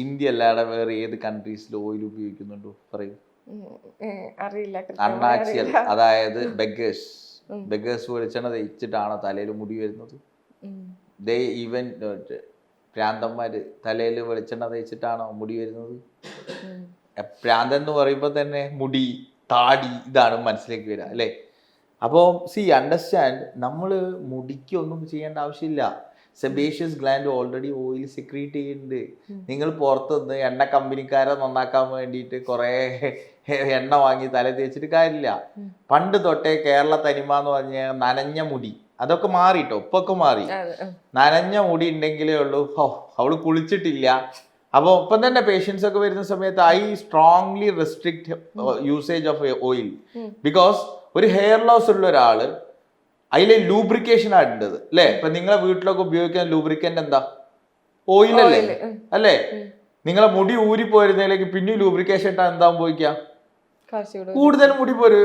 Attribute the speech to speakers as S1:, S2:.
S1: India അല്ലാതെ വേറെ ഏത് കൺട്രീസിൽ ഓയിൽ ഉപയോഗിക്കുന്നുണ്ടോ പറയൂ?
S2: അറിയില്ല.
S1: അണ്ണാച്ചിയൽ, അതായത് ബെഗേഴ്സ് വെളിച്ചെണ്ണ തേച്ചിട്ടാണോ തലയിൽ മുടി വരുന്നത്? ദേ ഈവൻ ഭ്രാന്തന്മാര് തലയിൽ വെളിച്ചെണ്ണ തേച്ചിട്ടാണോ മുടി വരുന്നത്? ഭ്രാന്തൻ എന്ന് പറയുമ്പോൾ തന്നെ മുടി, താടി, ഇതാണ് മനസ്സിലേക്ക് വരിക അല്ലേ? അപ്പോൾ അണ്ടർസ്റ്റാൻഡ്, നമ്മൾ മുടിക്കൊന്നും ചെയ്യേണ്ട ആവശ്യമില്ല. Sebaceous gland already oil secrete ചെയ്യുന്നുണ്ട്. നിങ്ങൾ പുറത്തുനിന്ന് എണ്ണ കമ്പനിക്കാരെ നന്നാക്കാൻ വേണ്ടിയിട്ട് കുറേ എണ്ണ വാങ്ങി തല തേച്ചിട്ട് കാര്യമില്ല. പണ്ട് തൊട്ടേ കേരള തനിമ എന്ന് പറഞ്ഞ നനഞ്ഞ മുടി, അതൊക്കെ മാറിട്ടോ, ഇപ്പൊക്കെ മാറി. നനഞ്ഞ മുടി ഉണ്ടെങ്കിലേ ഉള്ളൂ അവള് കുളിച്ചിട്ടില്ല. അപ്പോൾ ഒപ്പം തന്നെ പേഷ്യൻസ് ഒക്കെ വരുന്ന സമയത്ത് I strongly restrict usage of oil. Because ഒരു ഹെയർ ലോസ് ഉള്ള ഒരാള് അതിലെ ലൂബ്രിക്കേഷൻ ആയിട്ടത് അല്ലേ? ഇപ്പൊ നിങ്ങളെ വീട്ടിലൊക്കെ ഉപയോഗിക്കാൻ ലൂബ്രിക്കന്റ് എന്താ? ഓയിൽ അല്ലേ? അല്ലേ? നിങ്ങളെ മുടി ഊരി പോരുന്നതിലേക്ക് പിന്നെ ലൂബ്രിക്കേഷൻ ഇട്ടാ എന്താ ഉപയോഗിക്കാം? കൂടുതൽ മുടി പോരും.